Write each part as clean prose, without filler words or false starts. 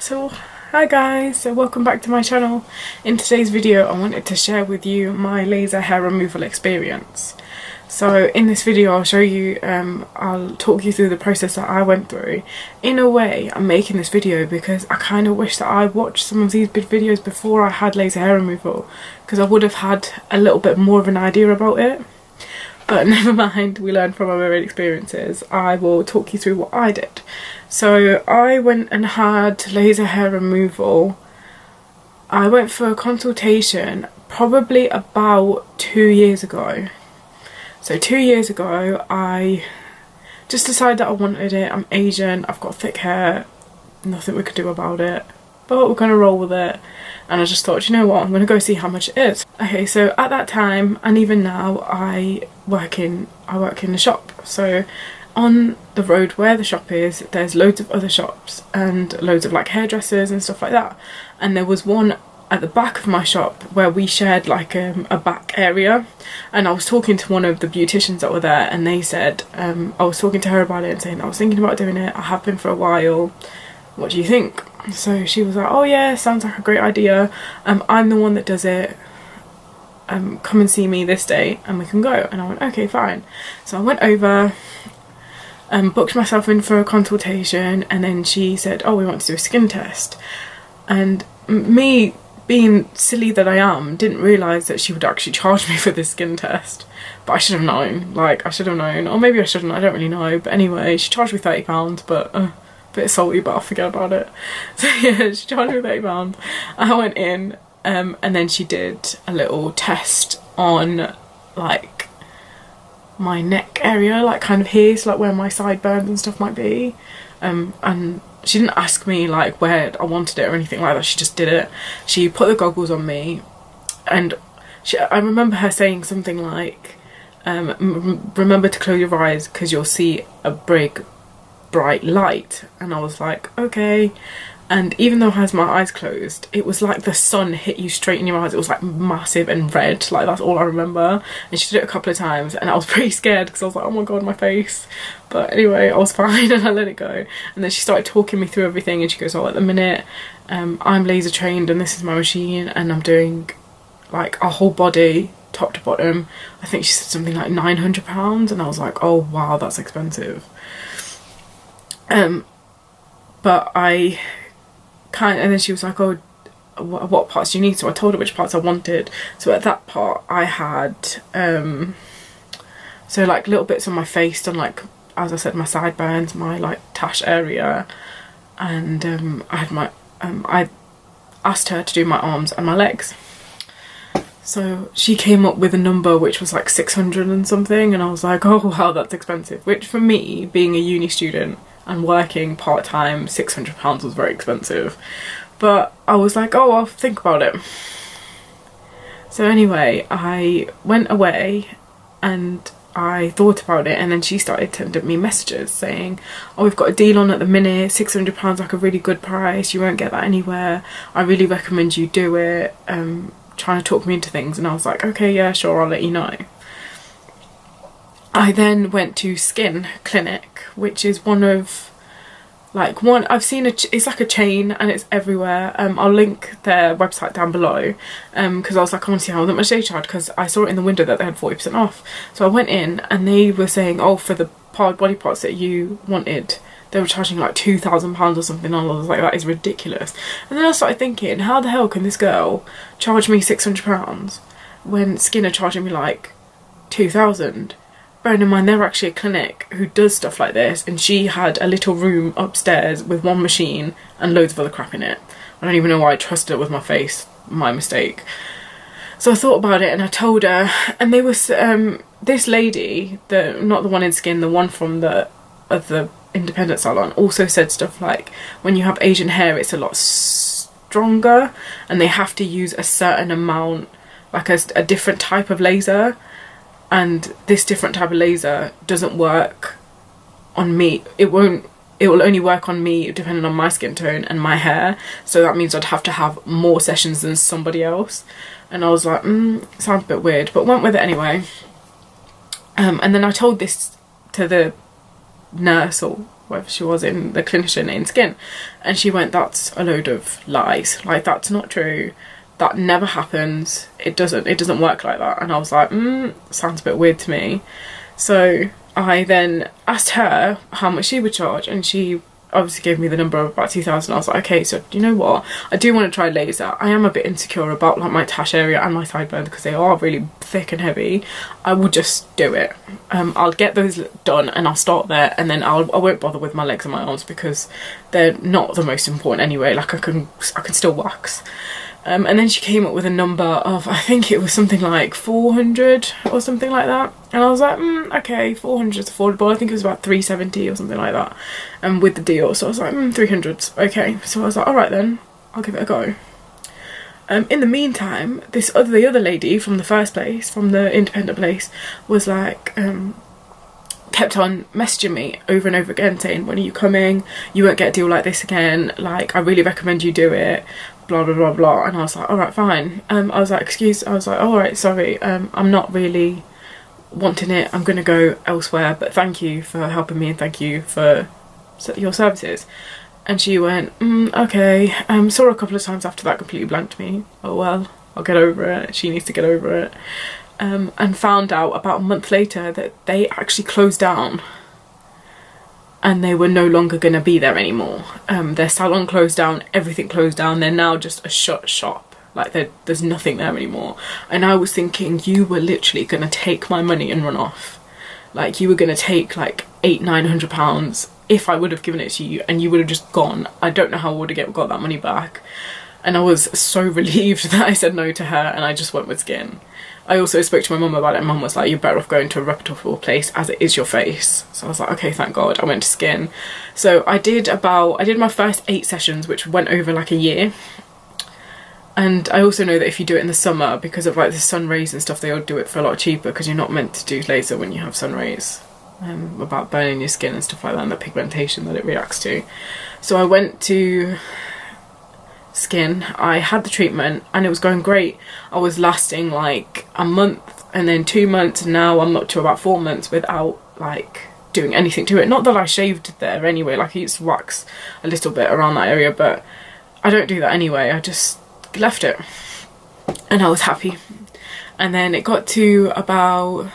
So hi guys, so welcome back to my channel. In today's video I wanted to share with you my laser hair removal experience. So in this video I'll show you, I'll talk you through the process that I went through. In a way I'm making this video because I kind of wish that I watched some of these videos before I had laser hair removal, because I would have had a little bit more of an idea about it. But never mind, we learn from our own experiences. I will talk you through what I did. So I went and had laser hair removal. I went for a consultation probably about 2 years ago. So 2 years ago I just decided that I wanted it. I'm Asian, I've got thick hair, nothing we could do about it, but we're gonna roll with it. And I just thought, you know what, I'm gonna go see how much it is. Okay, so at that time and even now I work in the shop. So on the road where the shop is, there's loads of other shops and loads of like hairdressers and stuff like that. And there was one at the back of my shop where we shared like a back area, and I was talking to one of the beauticians that were there, and they said, I was talking to her about it and saying I was thinking about doing it, I have been for a while, what do you think? So she was like, oh yeah, sounds like a great idea, I'm the one that does it, come and see me this day and we can go. And I went, okay, fine. So I went over, booked myself in for a consultation, and then she said, oh, we want to do a skin test. And me, being silly that I am, didn't realise that she would actually charge me for this skin test. But I should have known, like I should have known, or maybe I shouldn't, I don't really know. But anyway, she charged me £30, but a bit salty, but I'll forget about it. So yeah, she charged me £30. I went in, and then she did a little test on like my neck area, like kind of here, so like where my sideburns and stuff might be, and she didn't ask me like where I wanted it or anything like that. She just did it. She put the goggles on me, and I remember her saying something like, remember to close your eyes because you'll see a big bright light. And I was like, okay. And even though I had my eyes closed, it was like the sun hit you straight in your eyes. It was like massive and red, like that's all I remember. And she did it a couple of times and I was pretty scared because I was like, oh my god, my face. But anyway, I was fine and I let it go. And then she started talking me through everything, and she goes, oh, at the minute I'm laser trained and this is my machine and I'm doing like a whole body top to bottom. I think she said something like £900, and I was like, oh wow, that's expensive. But I kind of, and then she was like, oh, what parts do you need? So I told her which parts I wanted. So at that part I had so like little bits on my face done, like as I said, my sideburns, my like tash area, and I had my I asked her to do my arms and my legs. So she came up with a number which was like 600 and something, and I was like, oh wow, that's expensive. Which for me, being a uni student and working part-time, £600 was very expensive. But I was like, oh, I'll think about it. So anyway, I went away and I thought about it, and then she started sending me messages saying, oh, we've got a deal on at the minute, £600 like a really good price, you won't get that anywhere, I really recommend you do it, trying to talk me into things. And I was like, okay, yeah, sure, I'll let you know. I then went to Skin Clinic, which is one of like I've seen it's like a chain and it's everywhere. I'll link their website down below, because I was like, I want to see how much they charge, because I saw it in the window that they had 40% off. So I went in and they were saying, oh, for the body parts that you wanted, they were charging like £2,000 or something. And I was like, that is ridiculous. And then I started thinking, how the hell can this girl charge me £600 when Skin are charging me like £2,000? Bearing in mind they're actually a clinic who does stuff like this, and she had a little room upstairs with one machine and loads of other crap in it. I don't even know why I trusted it with my face, my mistake. So I thought about it and I told her, and they was this lady, not the one in Skin, the one from the independent salon, also said stuff like, when you have Asian hair it's a lot stronger and they have to use a certain amount, like a different type of laser. And this different type of laser doesn't work on me. It will only work on me depending on my skin tone and my hair. So that means I'd have to have more sessions than somebody else. And I was like, sounds a bit weird, but went with it anyway. And then I told this to the nurse or whatever she was in, the clinician in skin, and she went, that's a load of lies, like that's not true, that never happens, it doesn't work like that. And I was like, sounds a bit weird to me. So I then asked her how much she would charge, and she obviously gave me the number of about 2,000. I was like, okay, so you know what, I do want to try laser. I am a bit insecure about like my tash area and my sideburns because they are really thick and heavy. I will just do it. I'll get those done and I'll start there, and then I won't bother with my legs and my arms because they're not the most important anyway. Like I can still wax. And then she came up with a number of, I think it was something like 400 or something like that. And I was like, okay, 400 is affordable. I think it was about 370 or something like that. And with the deal, so I was like, 300's okay. So I was like, all right then, I'll give it a go. In the meantime, the other lady from the first place, from the independent place, was like, kept on messaging me over and over again saying, when are you coming? You won't get a deal like this again. Like, I really recommend you do it. Blah blah blah blah. And I was like, all right, fine. I was like, all right, sorry, I'm not really wanting it, I'm gonna go elsewhere, but thank you for helping me and thank you for your services. And she went, okay. Saw her a couple of times after that, completely blanked me. Oh well, I'll get over it, she needs to get over it. And found out about a month later that they actually closed down and they were no longer going to be there anymore. Their salon closed down, everything closed down. They're now just a shut shop. Like there's nothing there anymore. And I was thinking, you were literally going to take my money and run off. Like you were going to take like £800-900 if I would have given it to you, and you would have just gone. I don't know how I would have got that money back. And I was so relieved that I said no to her and I just went with skin. I also spoke to my mum about it, and mum was like, you're better off going to a reputable place as it is your face. So I was like, okay, thank God. I went to skin. So I did my first 8 sessions, which went over like a year. And I also know that if you do it in the summer, because of like the sun rays and stuff, they'll do it for a lot cheaper, because you're not meant to do laser when you have sun rays. About burning your skin and stuff like that, and the pigmentation that it reacts to. So I went to skin, I had the treatment and it was going great. I was lasting like a month and then 2 months, and now I'm up to about 4 months without like doing anything to it. Not that I shaved there anyway, like I used to wax a little bit around that area, but I don't do that anyway. I just left it and I was happy. And then it got to about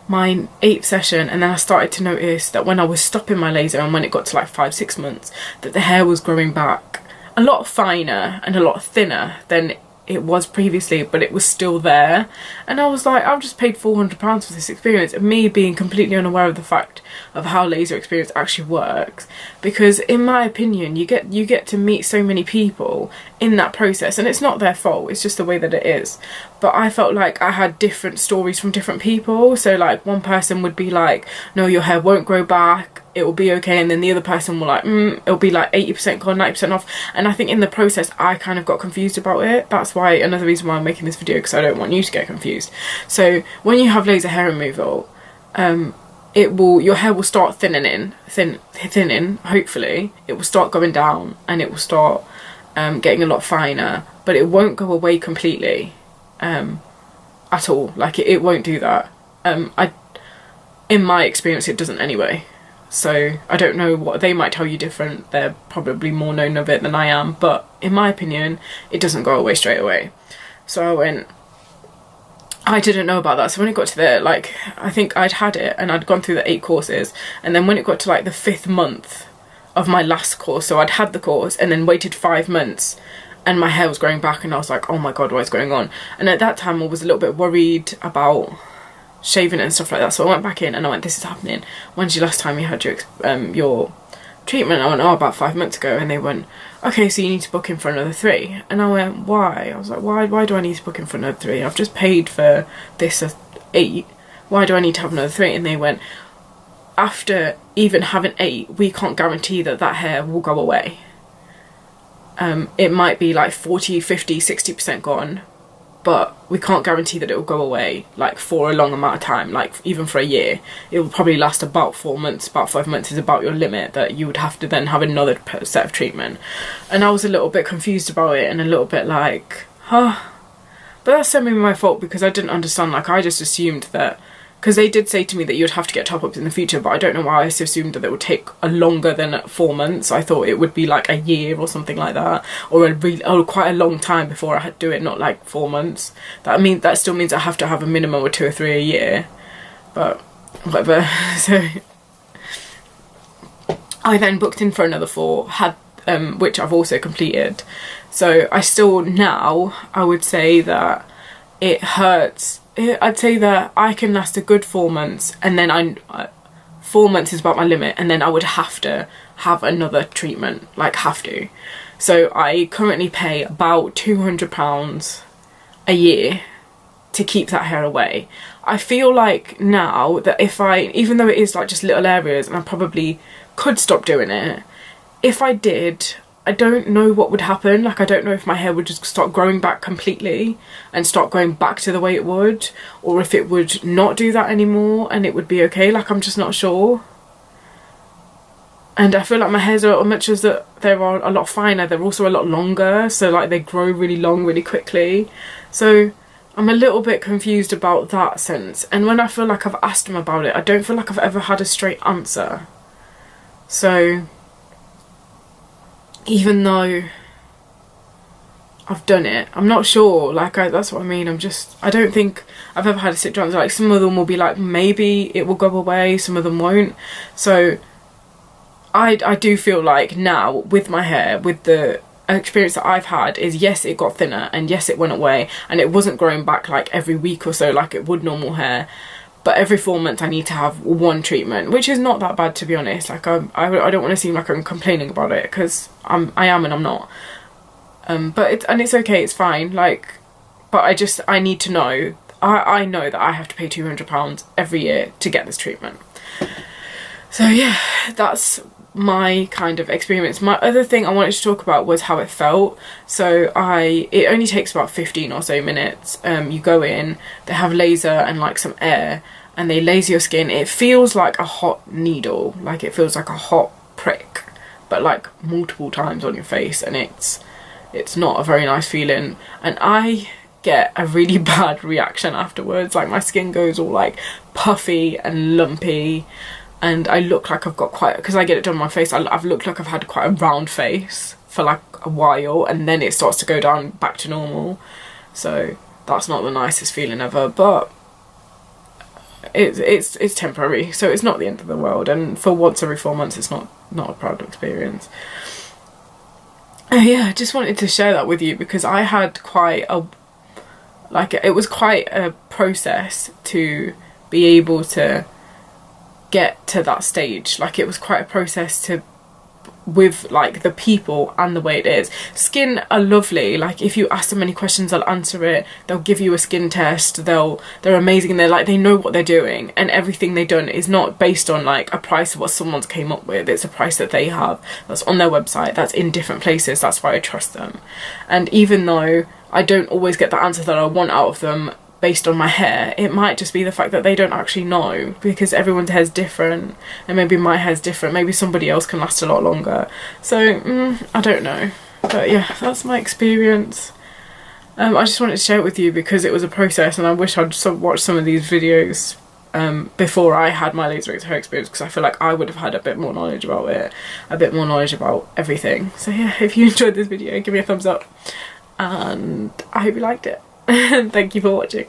my 8th session, and then I started to notice that when I was stopping my laser and when it got to like 5-6 months, that the hair was growing back a lot finer and a lot thinner than it was previously, but it was still there. And I was like, I've just paid £400 for this experience, and me being completely unaware of the fact of how laser experience actually works. Because in my opinion, you get to meet so many people in that process, and it's not their fault, it's just the way that it is. But I felt like I had different stories from different people. So like one person would be like, no, your hair won't grow back, it will be okay, and then the other person will like, it'll be like 80% gone, 90% off. And I think in the process I kind of got confused about it. That's why, another reason why I'm making this video, because I don't want you to get confused. So when you have laser hair removal, your hair will start thinning, hopefully. It will start going down and it will start getting a lot finer, but it won't go away completely at all. Like it won't do that. In my experience, it doesn't anyway. So I don't know, what they might tell you different. They're probably more known of it than I am, but in my opinion, it doesn't go away straight away. So I didn't know about that. So when it got to like, I think I'd had it and I'd gone through the 8 courses, and then when it got to like the 5th month of my last course, so I'd had the course and then waited 5 months, and my hair was growing back, and I was like, oh my God, what's going on? And at that time I was a little bit worried about shaving it and stuff like that. So I went back in and I went, this is happening. When's the last time you had your treatment? I went, oh, about 5 months ago. And they went, okay, so you need to book in for another 3. And I went, why? I was like, why do I need to book in for another 3? I've just paid for this 8. Why do I need to have another 3? And they went, after even having 8, we can't guarantee that that hair will go away. It might be like 40, 50, 60% gone, but we can't guarantee that it will go away like for a long amount of time, like even for a year. It will probably last about 4 months, about 5 months is about your limit that you would have to then have another set of treatment. And I was a little bit confused about it and a little bit like, huh. But that's certainly my fault, because I didn't understand. Like I just assumed that because they did say to me that you'd have to get top-ups in the future, but I don't know why I assumed that it would take a longer than 4 months. I thought it would be like a year or something like that, or quite a long time before I had to do it, not like 4 months. That still means I have to have a minimum of 2 or 3 a year, but whatever. So I then booked in for another 4, which I've also completed. So I still now, I would say that it hurts. I'd say that I can last a good 4 months, and then 4 months is about my limit, and then I would have to have another treatment, like have to. So I currently pay about £200 a year to keep that hair away. I feel like now that even though it is like just little areas, and I probably could stop doing it, if I did, I don't know what would happen. Like, I don't know if my hair would just start growing back completely and start going back to the way it would, or if it would not do that anymore and it would be okay. Like, I'm just not sure. And I feel like my hairs are, much as that they're a lot finer, they're also a lot longer, so like they grow really long really quickly. So I'm a little bit confused about that sense. And when I feel like I've asked them about it, I don't feel like I've ever had a straight answer. So even though I've done it, I'm not sure. Like, that's what I mean. I don't think I've ever had a straight answer. Like, some of them will be like, maybe it will go away, some of them won't. So I do feel like now with my hair, with the experience that I've had, is yes, it got thinner, and yes, it went away, and it wasn't growing back like every week or so like it would normal hair. But every 4 months I need to have 1 treatment, which is not that bad, to be honest. Like, I don't want to seem like I'm complaining about it, because I am and I'm not. But it's okay, it's fine. Like, but I need to know. I know that I have to pay £200 every year to get this treatment. So yeah, that's my kind of experience. My other thing I wanted to talk about was how it felt. So it only takes about 15 or so minutes. You go in, they have laser and like some air, and they laser your skin. It feels like a hot needle, like it feels like a hot prick, but like multiple times on your face, and it's not a very nice feeling. And I get a really bad reaction afterwards. Like, my skin goes all like puffy and lumpy, and I look like I've got because I get it done on my face, I've looked like I've had quite a round face for like a while, and then it starts to go down back to normal. So that's not the nicest feeling ever, but it's temporary, so it's not the end of the world. And for once every 4 months, it's not a proud experience. Yeah, I just wanted to share that with you, because I had it was quite a process to be able to get to that stage. Like, it was quite a process with like the people and the way it is. Skin are lovely. Like, if you ask them any questions, they'll answer it. They'll give you a skin test. They're amazing. They know what they're doing, and everything they've done is not based on like a price of what someone's came up with. It's a price that they have, that's on their website, that's in different places. That's why I trust them. And even though I don't always get the answer that I want out of them based on my hair, it might just be the fact that they don't actually know, because everyone's hair's different, and maybe my hair's different, maybe somebody else can last a lot longer. So I don't know, but yeah, that's my experience. I just wanted to share it with you because it was a process, and I wish I'd watched some of these videos before I had my laser hair experience, because I feel like I would have had a bit more knowledge about it, a bit more knowledge about everything. So yeah, if you enjoyed this video, give me a thumbs up, and I hope you liked it. Thank you for watching.